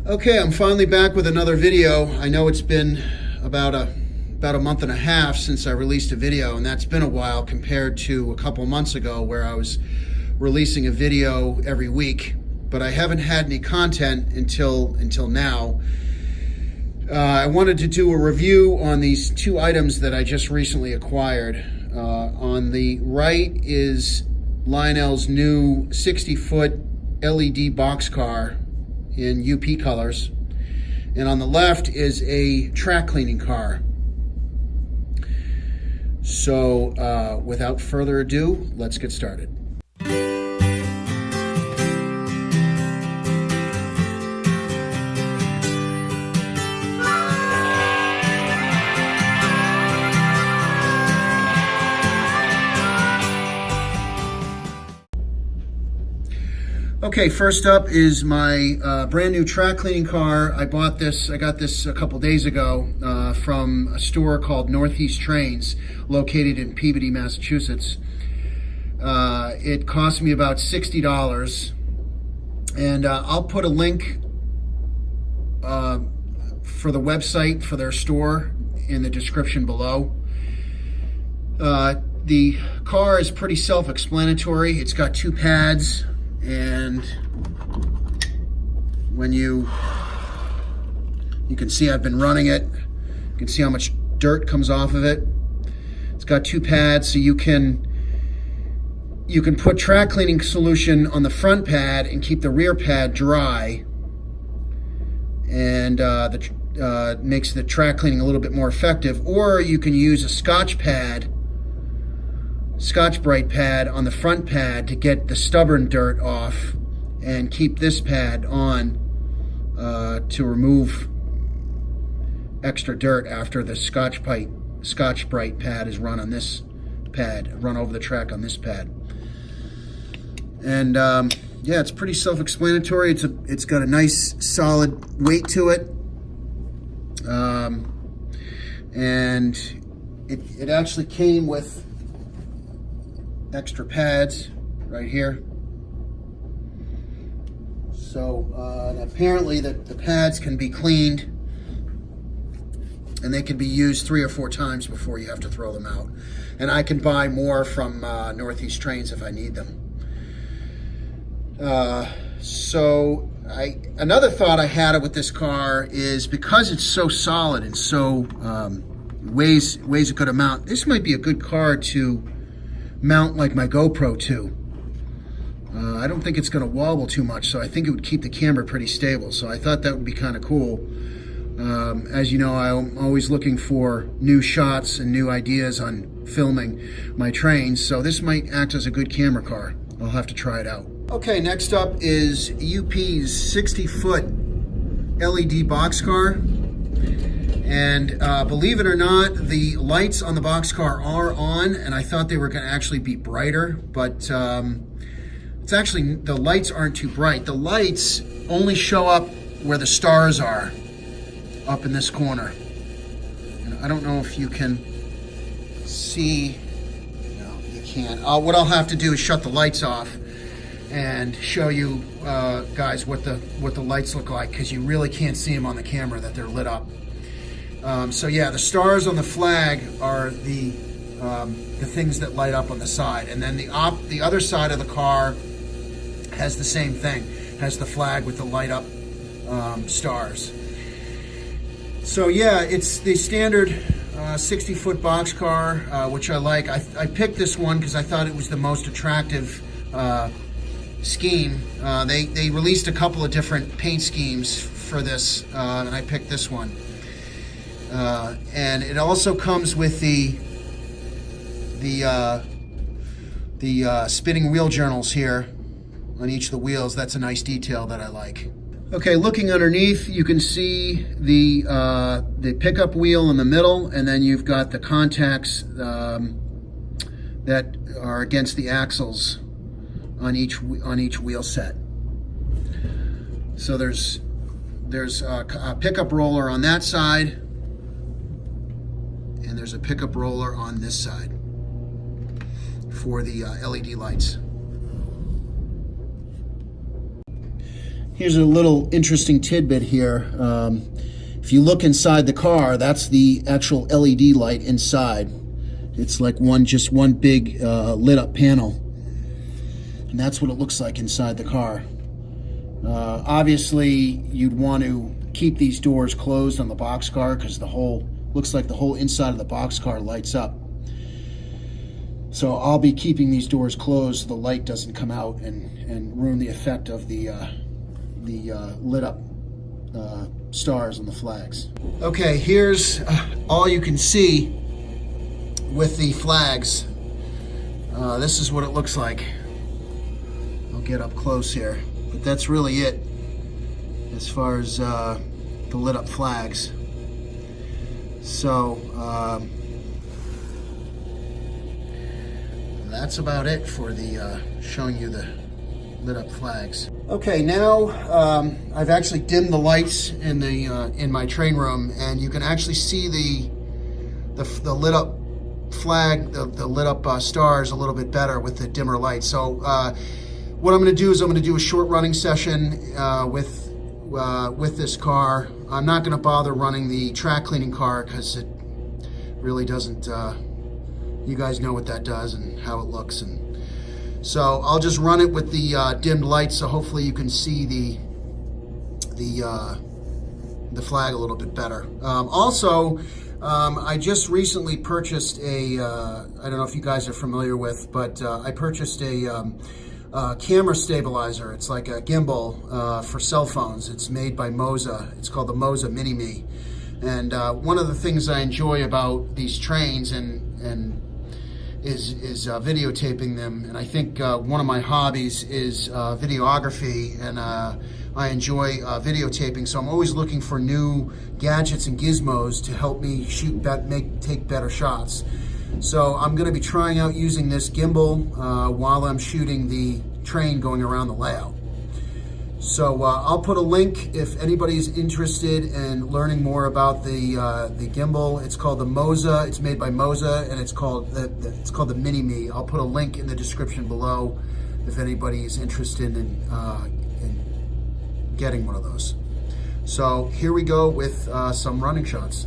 Okay, I'm finally back with another video. I know it's been about a month and a half since I released a video, and that's been a while compared to a couple months ago where I was releasing a video every week. But I haven't had any content until now. I wanted to do a review on these two items that I just recently acquired. On the right is Lionel's new 60-foot LED boxcar in UP colors, and on the left is a track cleaning car. So without further ado, let's get started. Okay, first up is my brand new track cleaning car. I got this a couple days ago from a store called Northeast Trains, located in Peabody, Massachusetts. It cost me about $60, and I'll put a link for the website for their store in the description below. The car is pretty self-explanatory. It's got two pads, and when you can see I've been running it. You can see how much dirt comes off of it. It's got two pads, so you can put track cleaning solution on the front pad and keep the rear pad dry, and makes the track cleaning a little bit more effective. Or you can use a Scotch Brite pad on the front pad to get the stubborn dirt off, and keep this pad on to remove extra dirt after the Scotch Brite pad is run on this pad, run over the track on this pad. And yeah, it's pretty self-explanatory. It's got a nice solid weight to it, and it actually came with extra pads right here. So apparently the pads can be cleaned, and they can be used 3 or 4 times before you have to throw them out. And I can buy more from Northeast Trains if I need them. Another thought I had with this car is, because it's so solid and so weighs a good amount, this might be a good car to mount like my GoPro to. I don't think it's going to wobble too much, so I think it would keep the camera pretty stable. So I thought that would be kind of cool. As you know, I'm always looking for new shots and new ideas on filming my trains, so this might act as a good camera car. I'll have to try it out. Okay, next up is UP's 60-foot LED boxcar. And believe it or not, the lights on the boxcar are on, and I thought they were going to actually be brighter, but it's actually, the lights aren't too bright. The lights only show up where the stars are, up in this corner. And I don't know if you can see. No, you can't. What I'll have to do is shut the lights off and show you guys what the lights look like, because you really can't see them on the camera that they're lit up. So yeah, the stars on the flag are the things that light up on the side, and then the other side of the car has the same thing, has the flag with the light up stars. So yeah, it's the standard 60-foot boxcar, which I like. I picked this one because I thought it was the most attractive scheme. They released a couple of different paint schemes for this, and I picked this one. And it also comes with the spinning wheel journals here on each of the wheels. That's a nice detail that I like. Okay, looking underneath, you can see the pickup wheel in the middle, and then you've got the contacts that are against the axles on each wheel set. So there's a pickup roller on that side, and there's a pickup roller on this side for the LED lights. Here's a little interesting tidbit here. If you look inside the car, that's the actual LED light inside. It's like just one big lit up panel. And that's what it looks like inside the car. Obviously, you'd want to keep these doors closed on the Boxcar because looks like the whole inside of the Boxcar lights up. So I'll be keeping these doors closed so the light doesn't come out and ruin the effect of the lit up stars on the flags. Okay, here's all you can see with the flags. This is what it looks like. I'll get up close here, but that's really it as far as the lit up flags. So that's about it for the showing you the lit up flags. Okay, now I've actually dimmed the lights in my train room, and you can actually see the lit up flag, the lit up stars a little bit better with the dimmer light. So what I'm going to do is I'm going to do a short running session with this car. I'm not going to bother running the track cleaning car because it really doesn't. You guys know what that does and how it looks, and so I'll just run it with the dimmed lights. So hopefully you can see the flag a little bit better. Also, I just recently purchased I don't know if you guys are familiar with, but I purchased a camera stabilizer. It's like a gimbal for cell phones. It's made by Moza. It's called the Moza Mini Mi. And one of the things I enjoy about these trains is videotaping them. And I think one of my hobbies is videography, and I enjoy videotaping. So I'm always looking for new gadgets and gizmos to help me take better shots. So I'm going to be trying out using this gimbal while I'm shooting the train going around the layout. So I'll put a link if anybody's interested in learning more about the gimbal. It's called the Moza. It's made by Moza, and it's called the Mini Mi. I'll put a link in the description below if anybody is interested in getting one of those. So here we go with some running shots.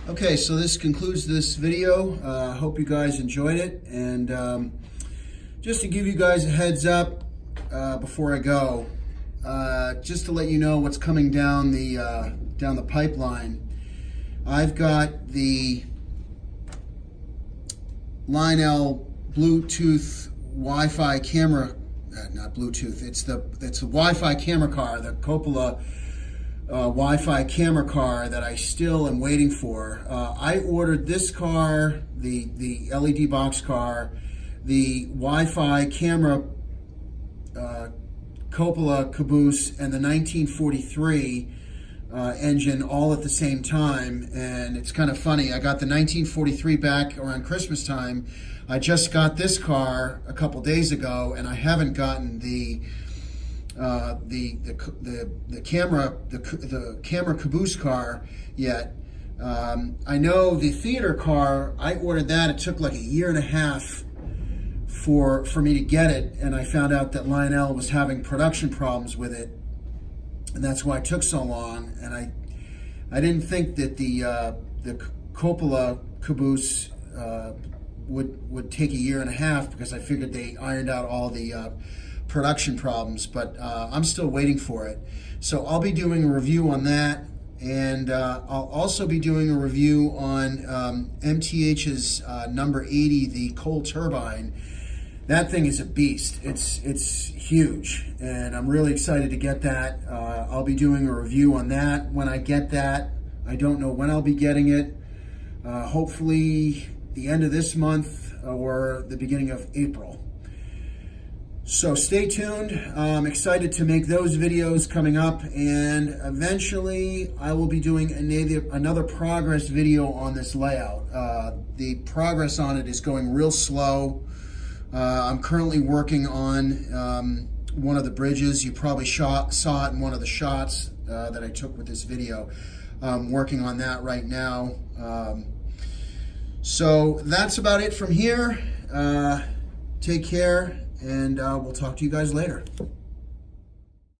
Okay, so this concludes this video. Hope you guys enjoyed it, and just to give you guys a heads up before I go, just to let you know what's coming down the pipeline. I've got the Lionel Bluetooth Wi-Fi camera, not Bluetooth. It's the Wi-Fi camera car, the Coppola Wi-Fi camera car that I still am waiting for. I ordered this car, the LED Boxcar, the Wi-Fi camera Coppola caboose, and the 1943 engine all at the same time. And it's kind of funny, I got the 1943 back around Christmas time. I just got this car a couple days ago, and I haven't gotten the camera caboose car yet. I know the theater car, I ordered that. It took like a year and a half for me to get it, and I found out that Lionel was having production problems with it, and that's why it took so long. And I didn't think that the Coppola caboose would take a year and a half, because I figured they ironed out all the production problems, but I'm still waiting for it. So I'll be doing a review on that, and I'll also be doing a review on MTH's number 80, the coal turbine. That thing is a beast. It's huge, and I'm really excited to get that. I'll be doing a review on that when I get that. I don't know when I'll be getting it. Hopefully the end of this month or the beginning of April. So stay tuned. I'm excited to make those videos coming up, and eventually I will be doing another progress video on this layout. The progress on it is going real slow. I'm currently working on one of the bridges. You probably saw it in one of the shots that I took with this video. I'm working on that right now. So that's about it from here. Take care, and we'll talk to you guys later.